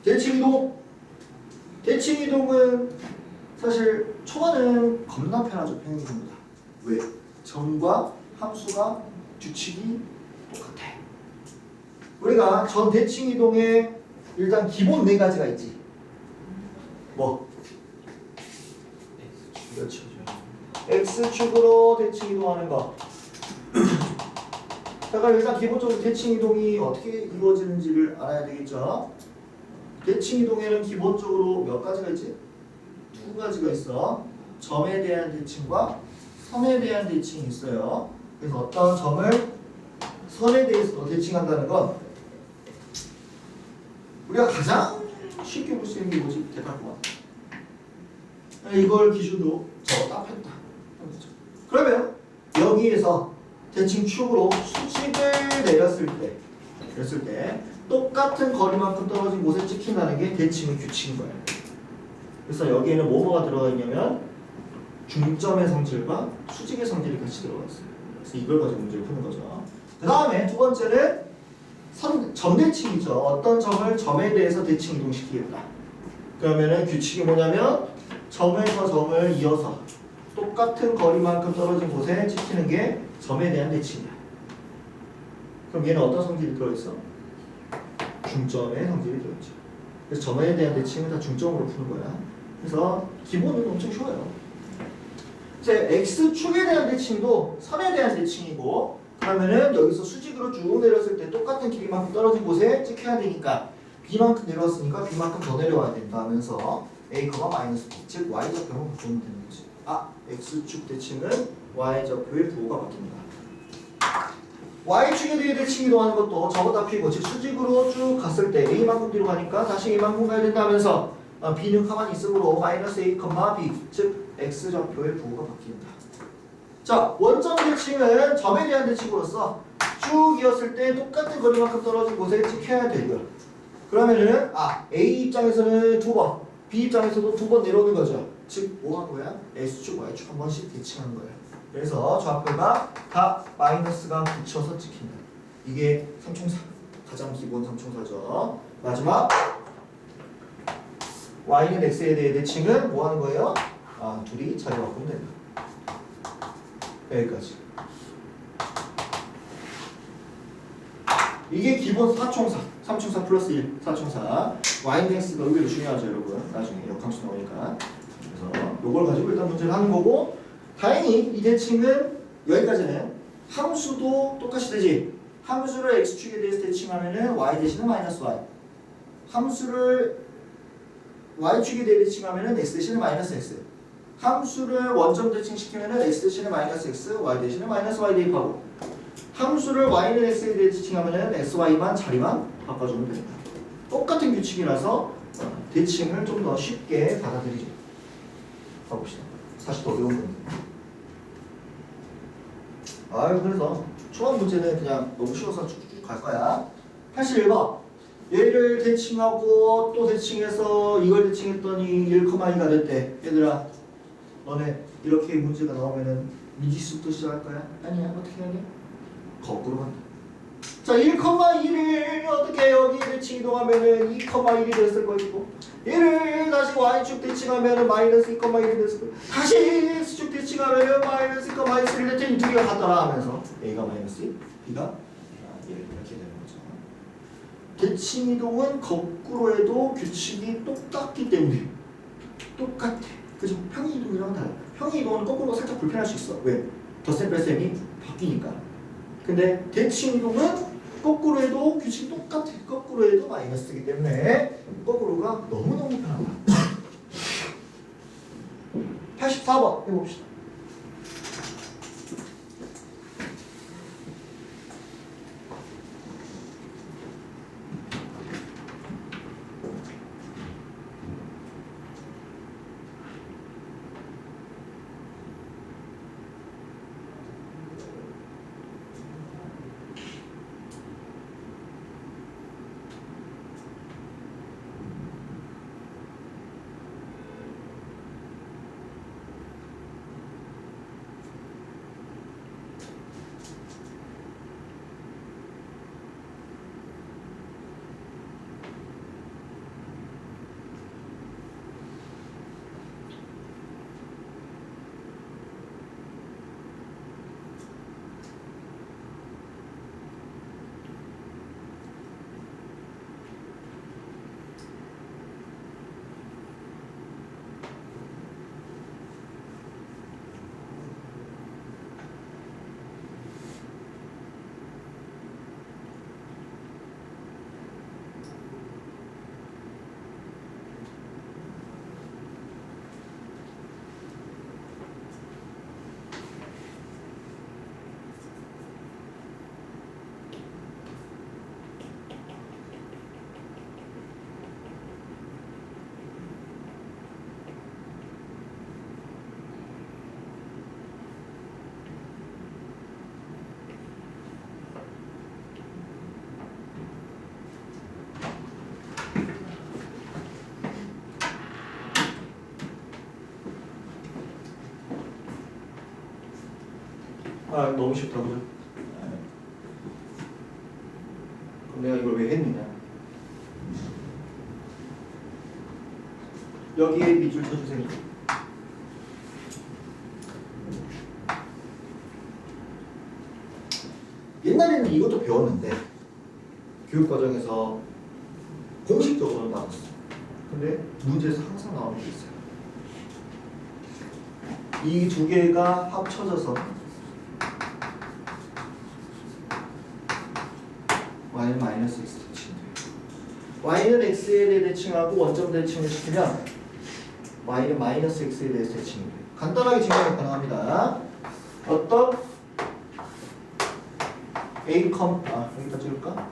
대칭이동. 대칭이동은 사실 초반은 겁나 편하죠. 평행이동보다. 왜? 점과 함수가 규칙이 똑같아. 우리가 전 대칭이동에 일단 기본 네 가지가 있지. 뭐? 그렇죠. X축으로 대칭이동하는 거. 자, 그럼 일단 기본적으로 대칭이동이 어떻게 이루어지는지를 알아야 되겠죠. 대칭이동에는 기본적으로 몇 가지가 있지? 두 가지가 있어. 점에 대한 대칭과 선에 대한 대칭이 있어요. 그래서 어떤 점을 선에 대해서 대칭한다는 건 우리가 가장 쉽게 볼 수 있는 게 뭐지? 대각선. 이걸 기준으로 저거 딱 했다. 그러면 여기에서 대칭축으로 수직을 내렸을 때 똑같은 거리만큼 떨어진 곳에 찍힌다는 게 대칭의 규칙인 거예요. 그래서 여기에는 뭐가 들어가 있냐면 중점의 성질과 수직의 성질이 같이 들어가 있어요. 그래서 이걸 가지고 문제를 푸는 거죠. 그 다음에 두 번째는 점대칭이죠. 어떤 점을 점에 대해서 대칭 이동시키겠다. 그러면은 규칙이 뭐냐면 점에서 점을 이어서 똑같은 거리만큼 떨어진 곳에 찍히는 게 점에 대한 대칭이야. 그럼 얘는 어떤 성질이 들어있어? 중점의 성질이 들어있죠. 그래서 점에 대한 대칭은 다 중점으로 푸는 거야. 그래서 기본은 엄청 쉬워요. 이제 X축에 대한 대칭도 선에 대한 대칭이고, 그러면은 여기서 수직으로 쭉 내렸을 때 똑같은 길이만큼 떨어진 곳에 찍혀야 되니까 B만큼 내려왔으니까 B만큼 더 내려와야 된다 하면서 A, 마이너스 B, 즉 Y좌표로 바꾸면 되는 거지. X축 대칭은 Y좌표의 부호가 바뀝니다. Y축에 대해 대칭 이동하는 것도 저보다 P고, 즉 수직으로 쭉 갔을 때 A만큼 뒤로 가니까 다시 A만큼 가야 된다면서 B는 가만히 있으므로 마이너스 A, B, 즉 X좌표의 부호가 바뀝니다. 자, 원점 대칭은 점에 대한 대칭으로서 쭉 이었을 때 똑같은 거리만큼 떨어진 곳에 찍혀야 되고요. 그러면은 A 입장에서는 두 번, B 입장에서도 두 번 내려오는 거죠. 즉 뭐 한 거야? S축, Y축 한 번씩 대칭하는 거예요. 그래서 좌표가 다 마이너스가 붙여서 찍힌다. 이게 삼총사, 가장 기본 삼총사죠. 마지막 Y는 X에 대해 대칭은 뭐 하는 거예요? 둘이 자리 바꾸면 된다. 여기까지. 이게 기본 4총사. 3총사 플러스 1, 4총사. Y는 X가 의외로 중요하죠, 여러분. 나중에 역함수 나오니까. 그래서 이걸 가지고 일단 문제를 하는 거고, 다행히 이 대칭은 여기까지는 함수도 똑같이 되지. 함수를 X축에 대해서 대칭하면은 Y 대신에 마이너스 Y. 함수를 Y축에 대해 대칭하면은 X 대신에 마이너스 X. 함수를 원점 대칭시키면은 X 대신에 마이너스 X, Y 대신에 마이너스 Y 대입하고, 함수를 Y는 X에 대해 대칭하면은 XY만 자리만 바꿔주면 됩니다. 똑같은 규칙이라서 대칭을 좀 더 쉽게 받아들이죠. 가봅시다. 사실 더 어려운 건데. 그래서 초반 문제는 그냥 너무 쉬워서 쭉쭉 갈 거야. 81번. 얘를 대칭하고 또 대칭해서 이걸 대칭했더니 1,2가 됐대. 얘들아, 너네 이렇게 문제가 나오면은 미지수부터 시작할 거야? 아니야. 어떻게 해야 돼? 거꾸로 간다. 자, 1,1을 어떻게 여기 대칭 이동하면은 2,1이 됐을 것이고, 얘를 다시 Y축 대칭하면은 마이너스 2,1이 됐을 거고, 다시 X축 대칭하면은 마이너스 2,1이 될 테니 두 개가 같더라 하면서 A가 마이너스 2, B가 이렇게 되는 거죠. 대칭 이동은 거꾸로 해도 규칙이 똑같기 때문에 똑같아. 그죠? 평행 이동이랑은 달라. 평행 이동은 거꾸로 살짝 불편할 수 있어. 왜? 덧셈 뺄셈이 바뀌니까. 근데 대칭 이동은 거꾸로 해도 규칙이 똑같아. 거꾸로 해도 마이너스이기 때문에 거꾸로가 너무너무 편하다. 84번 해봅시다. 아 너무 쉽다 그죠? 그럼 내가 이걸 왜 했느냐? 여기에 밑줄 쳐주세요. 옛날에는 이것도 배웠는데 교육과정에서 공식적으로 나왔어. 근데 문제에서 항상 나오는 게 있어요. 이 두 개가 합쳐져서 y는 마이너스 x 대칭. y는 x에 대해 대칭하고 원점 대칭을 시키면 y는 마이너스 x에 대해서 대칭이 돼요. 간단하게 증명이 가능합니다. 어떤 여기다 찍을까?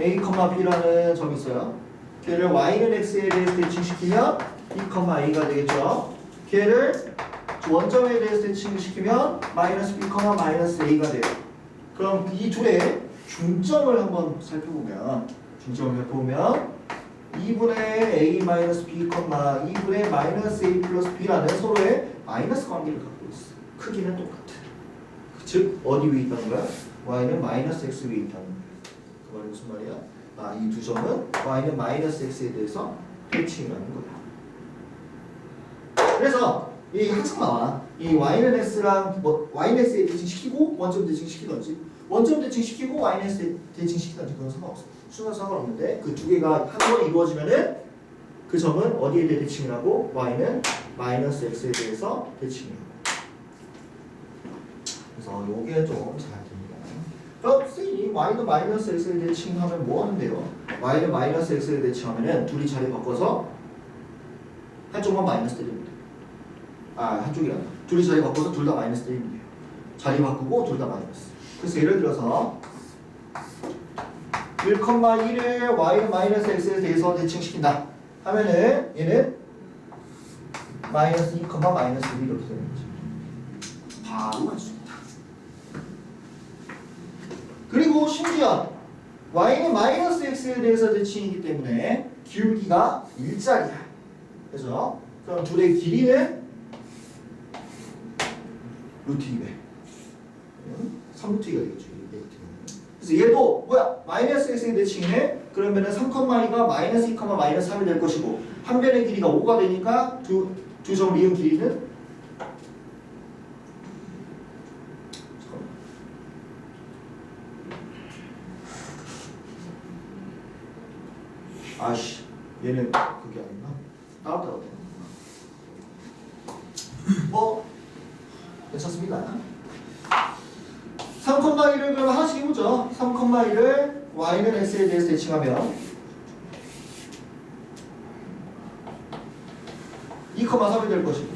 a, b라는 점이 있어요. 걔를 y는 x에 대해서 대칭시키면 2,a가 되겠죠. 걔를 원점에 대해서 대칭을 시키면 마이너스 b, 마이너스 a가 돼요. 그럼 이 둘의 중점을 한번 살펴보면 2분의 a 마이너스 b, 2분의 마이너스 a 플러스 b라는 서로의 마이너스 관계를 갖고 있어. 크기는 똑같아. 즉 어디 위에 있다는 거야? y는 마이너스 x 위에 있다는 거야. 그 말이 무슨 말이야? 이 두 점은 y는 마이너스 x에 대해서 대칭이라는 거야. 그래서 이 항상 나와. 이 y는 x랑 y는 x에 대칭시키고 원점 대칭시키던지 원점 대칭시키고 y는 x에 대칭시키던지 그건 상관없어. 순간 상관없는데 그 두 개가 한 번에 이루어지면은 그 점은 어디에 대해 대칭이라고? y는 마이너스 x에 대해서 대칭이라고. 그래서 요게 좀 잘 됩니다. 그럼 이 y는 마이너스 x에 대칭하면 뭐 하는데요? y는 마이너스 x에 대칭하면은 둘이 자리 바꿔서 한쪽만 마이너스 때리면 돼. 한쪽이란다. 둘이 자리 바꿔서 둘 다 마이너스 때리면 돼요. 자리 바꾸고 둘 다 마이너스. 그래서 예를 들어서 1,1을 y는 마이너스 x에 대해서 대칭시킨다 하면은 얘는 마이너스 2, 마이너스 1 이렇게 되는 거죠. 바로 할 수 있다. 그리고 심지어 y는 마이너스 x에 대해서 대칭이기 때문에 기울기가 일자리야. 그래서 그럼 둘의 길이는 루트 2배. 3루트 2가 되겠죠. 그래서 얘도 뭐야? 마이너스 x에 대칭이네? 그러면은 3,2가 마이너스 2, 마이너스 3이 될 것이고 한 변의 길이가 5가 되니까 두 점 이은 길이는 얘는 그게 아니구나. 따로따로 되는구나. 괜찮습니다. 3,1을 그럼 하나씩 해보죠. 3,1을 y는 x에 대해서 대칭하면 2,3이 될 것이고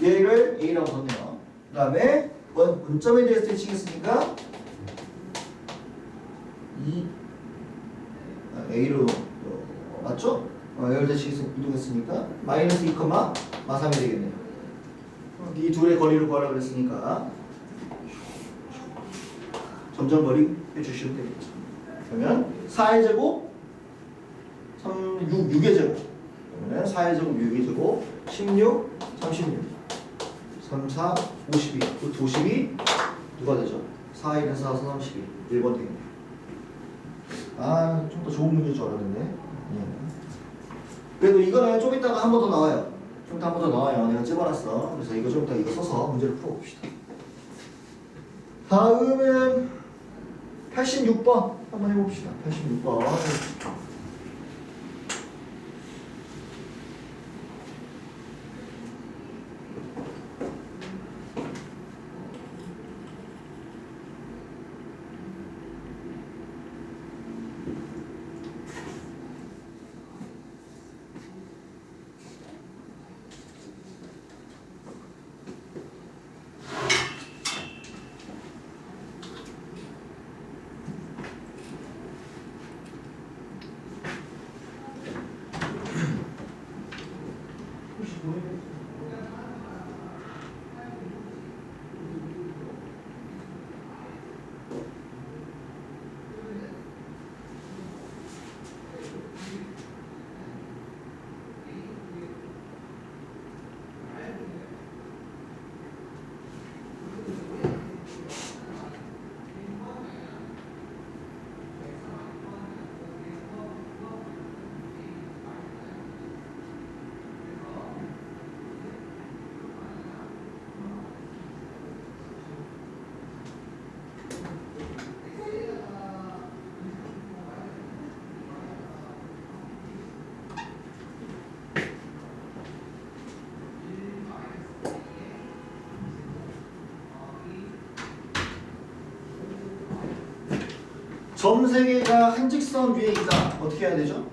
얘를 a라고 썼네요. 그 다음에 원점에 대해서 대칭했으니까 a로 맞죠? 얘를 대칭해서 이동했으니까 마이너스 2, 마3이 되겠네요. 이 둘의 거리를 구하라고 그랬으니까 점점 거리 해주시면 되겠죠. 그러면 4의 제곱 6의 제곱 그러면 4의 제곱 6의 제곱 16 36 3, 4, 52 그 52 누가 되죠? 4, 1, 4, 4, 32 1번 되겠네요. 좀 더 좋은 문제인 줄 알았는데 그래도 이거는 좀 이따가 한 번 더 나와요. 좀 이따 한 번 더 나와요. 내가 찍어놨어. 그래서 이거 좀 이따 이거 써서 문제를 풀어봅시다. 다음은 86번 한번 해봅시다. 86번 점 3개가 한 직선 위에 있다. 어떻게 해야 되죠?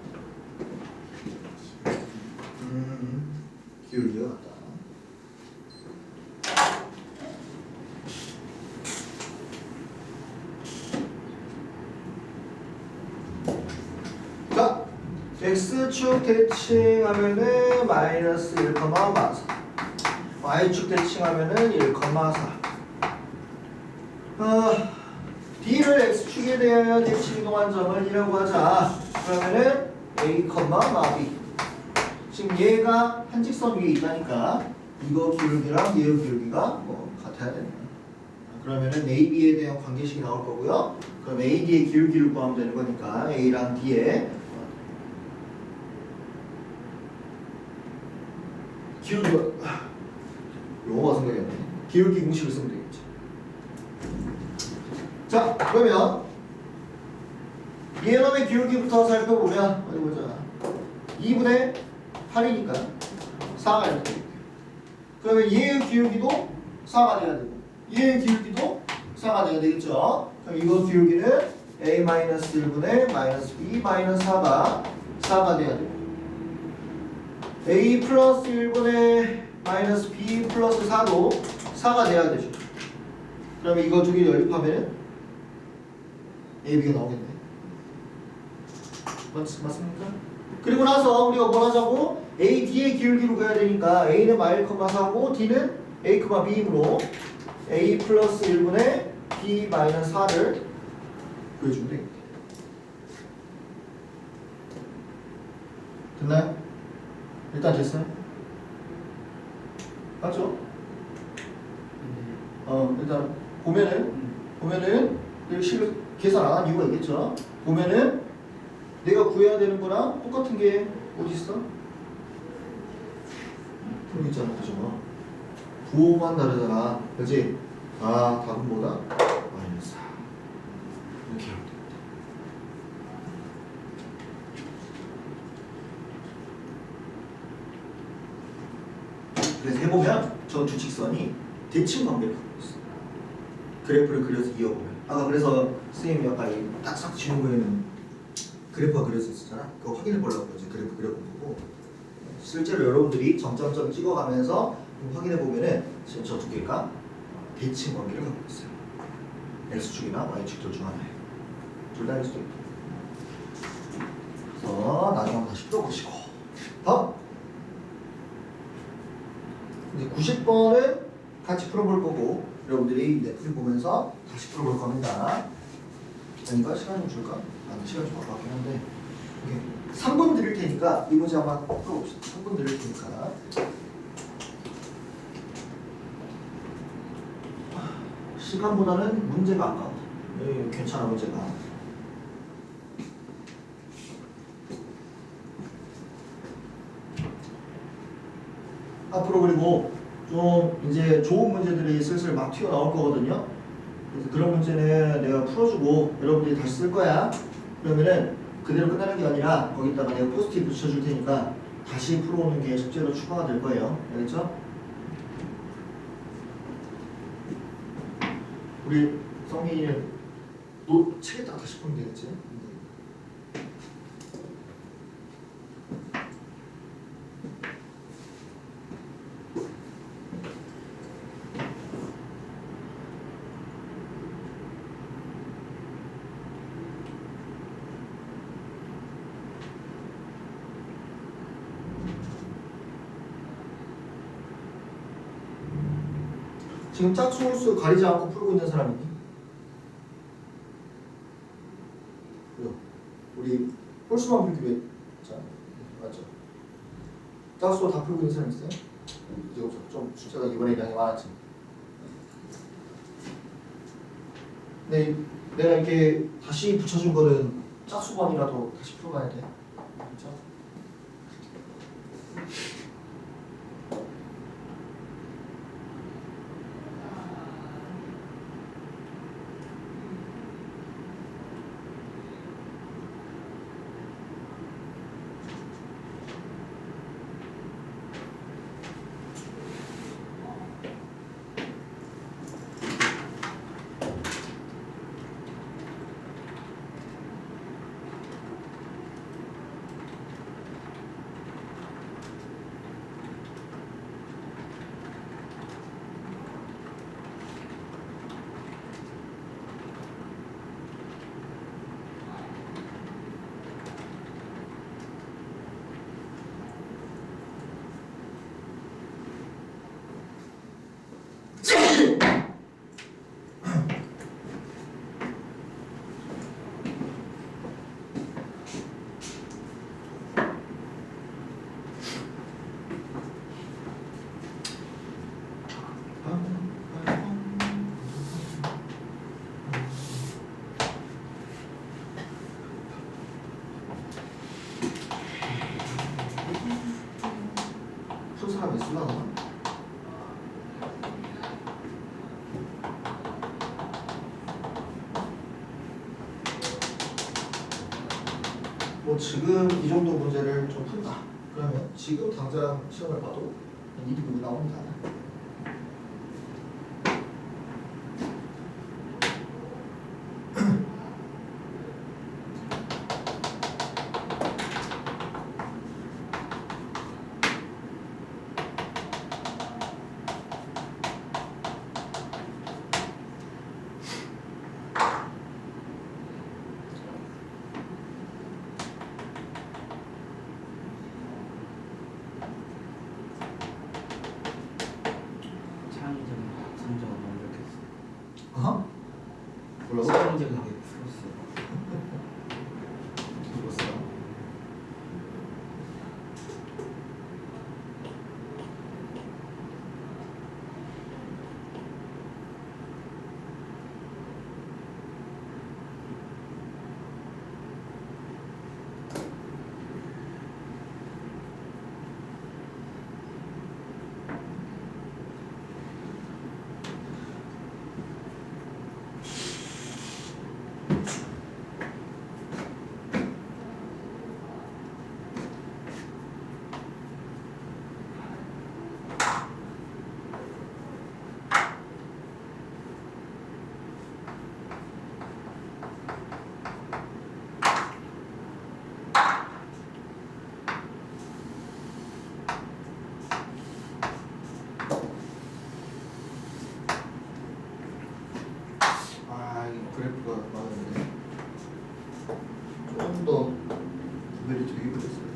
기울기가 같다. 자, X축 대칭하면은 마이너스 1,4. Y축 대칭하면은 1,4. D를 X축에 대하여 대칭 이동한 점을 2라고 하자. 그러면은 A, 마비. 지금 얘가 한 직선 위에 있다니까 이거 기울기랑 얘 기울기가 뭐 같아야 되네. 그러면은 A, B에 대한 관계식이 나올 거고요. 그럼 A, D의 기울기를 구하면 되는 거니까 A랑 D의 기울기가 용어가 생각이 안 나네. 기울기 공식을 쓰면 되겠죠. 자, 그러면 얘놈의 기울기부터 살펴보면 어디 보자. 2분의 8이니까 4가 이렇게 돼요. 그러면 얘의 기울기도 4가 돼야 되고 얘의 기울기도 4가 돼야 되겠죠. 그럼 이거 기울기는 A-1분의 -b -4가 4가 돼야 되고 A 플러스 1분의 -b 플러스 4도 4가 돼야 되죠. 그러면 이거 두 개 연립하면 A, B가 나오겠네. 맞습니까? 그리고 나서 우리가 뭘 하자고? A, D의 기울기로 가야 되니까 A는 -1,4고 D는 A, B이므로 A 플러스 1분의 B 마이너스 4를 구해주면 되겠다. 됐나요? 일단 됐어요? 맞죠? 일단 보면은 여기 실로 계산 안 한 이유가 있겠죠? 보면은 내가 구해야 되는 거랑 똑같은 게 어디 있어? 여기 있잖아, 그죠? 부호만 다르잖아, 그지? 아, 답은 뭐다? 마이너스 4. 이렇게 하면 되겠다. 그래서 해보면 저 두 직선이 대칭 관계를 갖고 있어. 그래프를 그려서 이어보면. 아까 그래서 선생님이 아까 딱싹 지운 거에는 그래프가 그려져 있었잖아. 그거 확인해 보려고 이제 그래프 그려본 거고. 실제로 여러분들이 점점점 찍어가면서 확인해 보면은 지금 저 두 개가 대칭 관계를 갖고 있어요. X축이나 Y축 둘 중 하나예요. 둘 다일 수도 있고. 그래서 나중에 한번 다시 풀어보시고. 다음. 이제 90번은 같이 풀어볼 거고 여러분들이 넷플릭 보면서 다시 풀어볼 겁니다. 아닌가? 시간 좀 줄까? 시간 좀 아깝긴 한데 3분 드릴 테니까 이 문제 한번 풀어봅시다. 3분 드릴 테니까 시간보다는 문제가 아까워. 괜찮아 문제가. 앞으로 그리고 좀 이제 좋은 문제들이 슬슬 막 튀어나올 거거든요. 그래서 그런 문제는 내가 풀어주고 여러분들이 다시 쓸 거야. 그러면은 그대로 끝나는 게 아니라 거기다가 내가 포스트잇 붙여줄 테니까 다시 풀어오는 게 숙제로 추가가 될 거예요. 알겠죠? 우리 성민이는 책에다가 다시 풀면 되겠지? 지금 짝수 홀수 가리지 않고 풀고 있는 사람 있니? 우리 홀수만 풀기 왜? 자, 맞죠? 짝수 다 풀고 있는 사람 있어요? 이거 좀 숫자가 이번에 양이 많았지. 네, 내가 이렇게 다시 붙여준 거는 짝수번이라도 다시 풀어가야 돼. 그렇죠? 보지마 너. 뭐 지금 이 정도 문제를 좀 푼다. 그러면 지금 당장 시험을 봐도 이 부분이 나옵니다. 창의적인 성적은 완벽했어. 어? 뭐라고? 창의적인 게 풀었어. 들었어요? 그래프가 많은데 좀 더 구별이 되게 그랬어요.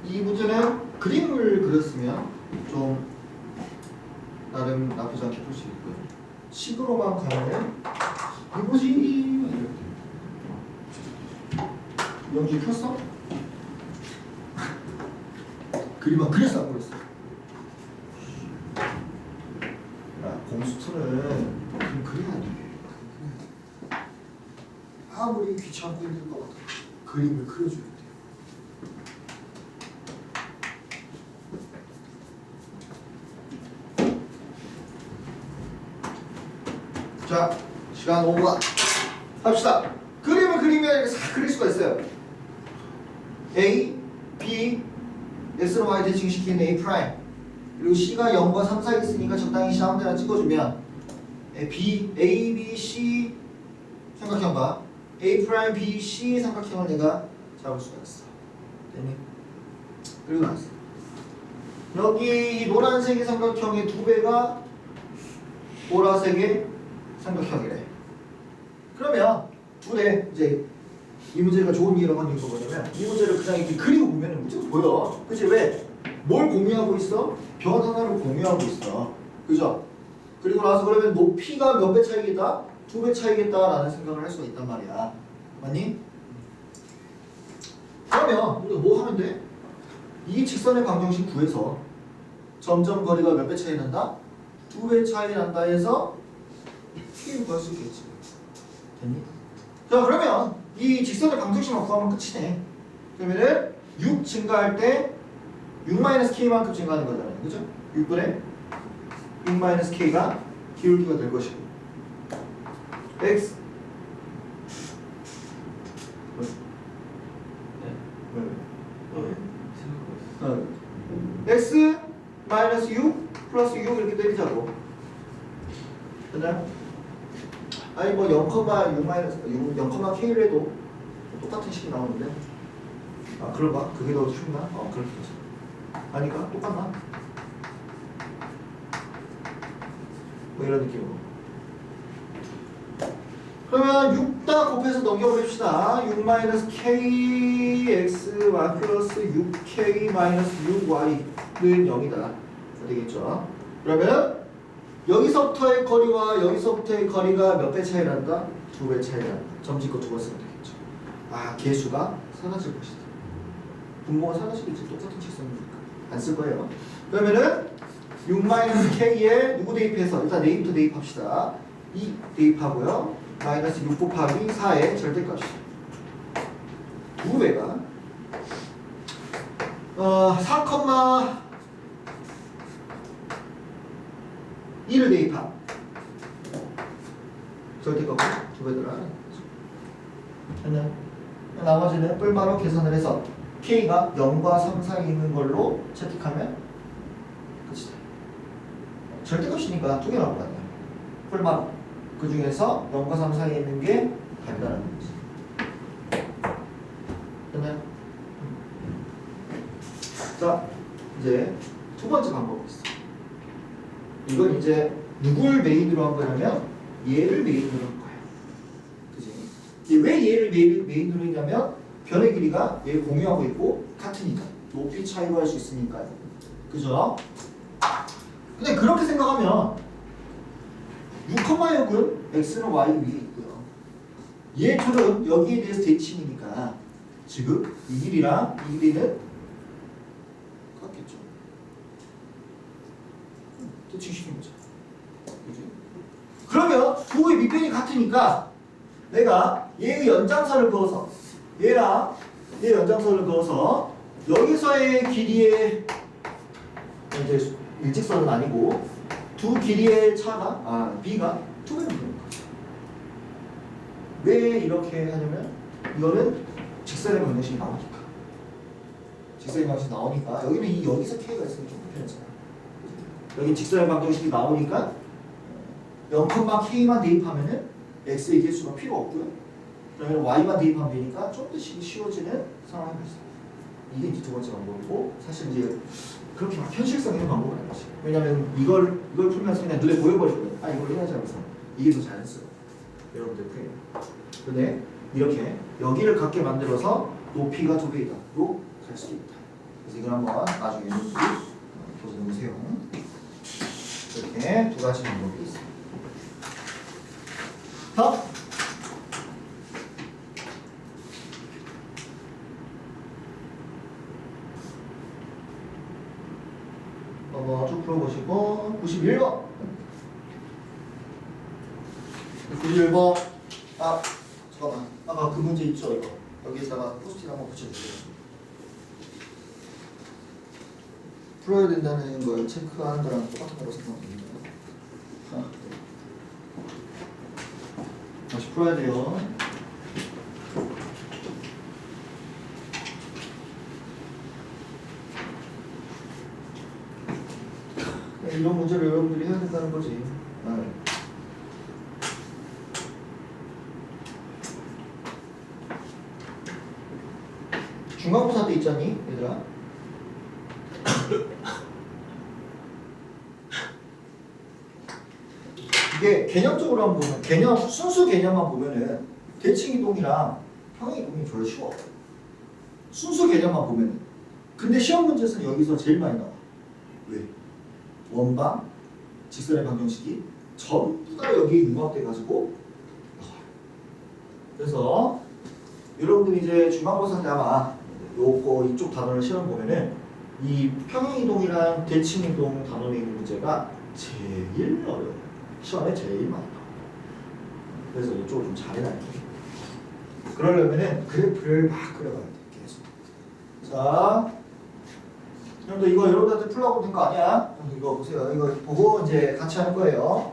이 문제는 그림을 그렸으면 좀 나름 나쁘지 않게 볼 수 있고요. 식으로만 가면 이거지 이렇게. 영지 폈어? 그림만 그렸어 안 그렸어? 야, 공수처는 그림 그려야 돼. 아무리 귀찮고 힘들 것 같아. 그림을 그려줘야 돼. 자, 시간 5분 합시다. 그림을 그리면 이렇게 싹 그릴 수가 있어요. A, B, X로 Y 대칭시키는 A 프라임. 그리고 C가 0과 3 사이 있으니까 적당히 C 아무 데나 찍어주면 B, A, B, C 삼각형과 A 프라임, B, C 삼각형을 내가 잡을 수가 있어. 됐니? 그리고 나서 여기 이 노란색의 삼각형의 2배가 보라색의 삼각형이래. 그러면 둘의 이제 이 문제가 좋은 이유로 하는 이유가 뭐냐면 이 문제를 그냥 이렇게 그리고 보면 문제가 보여. 그치? 왜? 뭘 공유하고 있어? 변 하나를 공유하고 있어. 그죠? 그리고 나서 그러면 높이가 몇 배 차이겠다? 2배 차이겠다라는 생각을 할 수가 있단 말이야. 맞니? 그러면 우리가 뭐 하면 돼? 이 직선의 방정식 구해서 점점 거리가 몇 배 차이 난다? 2배 차이 난다 해서 T를 구할 수 있겠지. 됐니? 자, 그러면 이 직선의 방정식만 구하면 끝이네. 그러면은 6 증가할 때 6-K만큼 증가하는 거잖아요. 그죠? 6분의 6-K가 기울기가 될 것이고 X X 마이너스 6 플러스 6 이렇게 때리자고. 됐나요? 아니 뭐 0,K를 해도 똑같은 식이 나오는데. 아 그런가? 그게 더 쉬운가? 그렇게 되지. 아니까 똑같나? 뭐 이런 느낌으로. 그러면 6 다 곱해서 넘겨버립시다. 6-K X 플러스 6K 마이너스 6Y는 0이다. 되겠죠? 그러면 여기서부터의 거리와 여기서부터의 거리가 몇 배 차이 난다? 2배 차이 난다. 점 짓고 2번 쓰면 되겠죠. 개수가 사라질 것이다. 분모가 사라지겠지. 똑같은 직선이니까. 안 쓸 거예요. 그러면은 6-k에 누구 대입해서 일단 네임부터 대입합시다. 2 대입하고요. 마이너스 6 곱하기 4의 절대값이 9배가 4,1을 대입한 절대값 2배 들어가는 거죠. 나머지는 뿔바로 계산을 해서 k가 0과 3 사이에 있는 걸로 채택하면 끝이다. 절대값이니까 두 개 나올 거 아니야. 뿔바로 그 중에서 0과 3 사이에 있는 게 답이라는 거지. 됐나요? 자, 이제 두 번째 방법이 있어. 이건 이제 누굴 메인으로 한 거냐면 얘를 메인으로 한 거야. 그지? 왜 얘를 메인으로 했냐면 변의 길이가 얘를 공유하고 있고 같으니까 높이 차이로 할 수 있으니까요. 그죠? 근데 그렇게 생각하면 6,6은 x는 y 위에 있고요. 얘 둘은 여기에 대해서 대칭이니까 지금 이 길이랑 이 길이는 같겠죠. 대칭시킨 거죠. 그지? 그러면 두의 밑변이 같으니까 내가 얘의 연장선을 그어서 얘랑 얘 연장선을 그어서 여기서의 길이의 이제 일직선은 아니고 두 길이의 차가 b가 2배는 되는 거죠. 왜 이렇게 하냐면 이거는 직선의 방정식이 나오니까. 직선의 방정식이 나오니까 여기는 여기서 k가 있으면 좀 불편하잖아. 여기 직선의 방정식이 나오니까 0,k만 대입하면은 x의 개수가 필요 없고요. 그러면 y만 대입하면 되니까 좀 더 쉬워지는 상황이 있어요. 이게 이제 두 번째 방법이고 사실 이제 그렇게 막 현실성 있는 방법은 아니지. 왜냐면 이걸 풀면서 그냥 눈에 보여버리거든. 이걸 해야지 하면서 이게 더 자연스러워. 여러분들 풀이에요. 근데 이렇게 여기를 갖게 만들어서 높이가 2배이다로 갈 수도 있다. 그래서 이걸 한번 나중에 보세요. 이렇게 두 가지 방법이 있어요. 다음. 쭉 풀어보시고 91번 91번 잠깐만 아까 그 문제 있죠 이거 여기에다가 포스트잇 한번 붙여주세요. 풀어야 된다는 걸 체크하는 거랑 똑같은 거로 생각합니다. 다시 풀어야 돼요. 이런 문제를 여러분들이 해야 된다는 거지. 중간고사 때 있잖니, 얘들아. 이게 개념적으로 한번 보면, 순수 개념만 보면은 대칭이동이랑 평행이동이 별로 쉬워. 순수 개념만 보면은. 근데 시험 문제에서는 여기서 제일 많이 나와. 왜? 원방, 직선의 방정식이 전부 다 여기에 융합돼가지고 그래서 여러분들이 이제 중간고사 때 아마 요거 이쪽 단어를 시험 보면은 이 평행이동이랑 대칭이동 단원에 있는 문제가 제일 어려워요. 시험에 제일 많이 나와요. 그래서 이쪽을 좀 잘해놔야 돼요. 그러려면은 그래프를 막 그려가야 돼요. 계속. 자, 여러분들 이거 여러분들한테 풀라고 된 거 아니야? 이거 보세요. 이거 보고 이제 같이 할 거예요.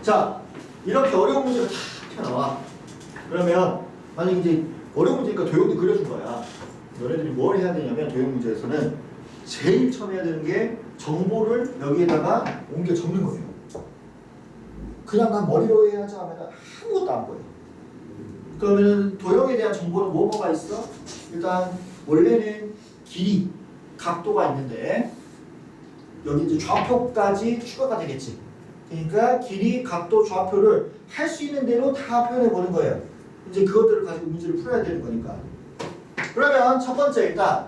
자, 이렇게 어려운 문제가 다 튀어나와. 그러면 만약 이제 어려운 문제니까 도형도 그려준 거야. 너네들이 뭘 해야 되냐면 도형 문제에서는 제일 처음 해야 되는 게 정보를 여기에다가 옮겨 적는 거예요. 그냥 난 머리로 해야지 하면 아무것도 안 보여. 그러면 도형에 대한 정보는 뭐가 있어? 일단 원래는 길이, 각도가 있는데 여기 이제 좌표까지 추가가 되겠지. 그러니까 길이, 각도, 좌표를 할 수 있는 대로 다 표현해 보는 거예요. 이제 그것들을 가지고 문제를 풀어야 되는 거니까. 그러면 첫 번째 일단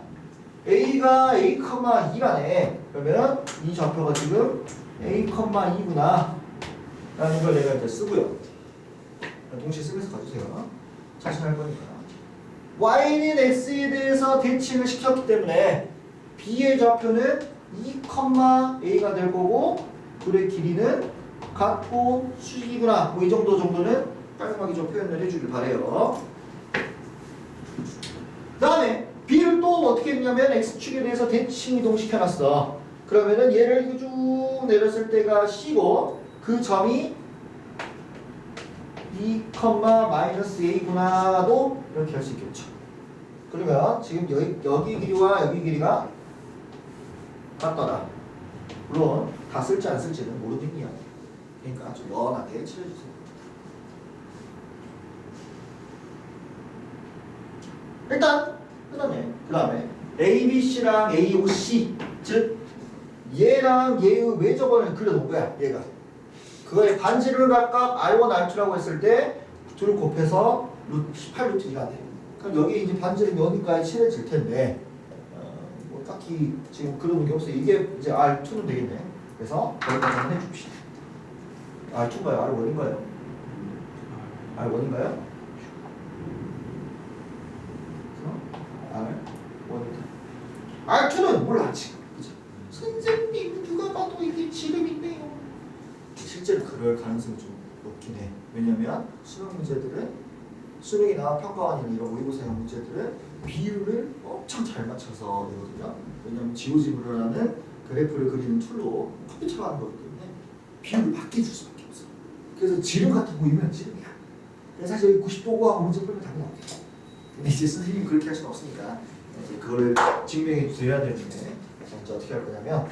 A가 A,2라네. 그러면 이 좌표가 지금 A,2구나 라는 걸 내가 이제 쓰고요. 동시에 쓰면서 가주세요. 자신할 거니까. y는 x에 대해서 대칭을 시켰기 때문에 b의 좌표는 2,a가 될 거고 둘의 길이는 같고 수직이구나. 뭐 이 정도는 깔끔하게 좀 표현을 해주길 바래요. 그 다음에 b를 또 어떻게 했냐면 x축에 대해서 대칭 이동시켜놨어. 그러면은 얘를 쭉 내렸을 때가 c고 그 점이 2,-a구나도 이렇게 할 수 있겠죠. 그러면 지금 여기 길이와 여기 길이가 같더라. 물론 다 쓸지 안 쓸지는 모르는 이야. 그러니까 아주 연하게 칠해주세요. 일단 그 다음에 ABC랑 AOC 즉 얘랑 얘의 외접원을 그려놓은 거야. 얘가 그거의 반지름 각각 R1, R2라고 했을 때 둘 곱해서 18루트 2가 돼. 그럼 여기 이제 반지름이 어디까지 칠해질 텐데 뭐 딱히 지금 그려놓은 게 없어요. 이게 이제 R2는 되겠네. 그래서 거기까지 한번 해줍시다. R2인가요? R1인가요? R1인가요? R1이다. R2는 몰라 지금. 그죠? 선생님 누가 봐도 이게 지름인데요. 실제로 그럴 가능성이 좀 높긴 해. 왜냐면 수능 문제들은 수능이나 평가원이나 이런 모의고사형 문제들은 비율을 엄청 잘 맞춰서 내거든요. 왜냐면 지오지브라는 그래프를 그리는 툴로 컴퓨터가 하는 거기 때문에 비율을 바뀌어줄 수밖에 없어. 그래서 지름 같아 보이면 지름이야. 그래서 사실 90도고 하고 문제 풀면 답이 나오게. 근데 이제 선생님이 그렇게 할 수는 없으니까 이제 그거를 증명해 줘야 되는데 이제 어떻게 할 거냐면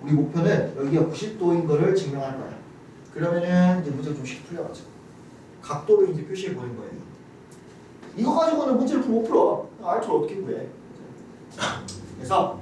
우리 목표는 여기가 90도인 거를 증명할 거야. 그러면은 이제 문제가 좀 쉽게 풀려가지고 각도를 이제 표시해 보는 거예요. 이거 가지고는 문제를 못 풀어. R2를 어떻게 구해? 그래서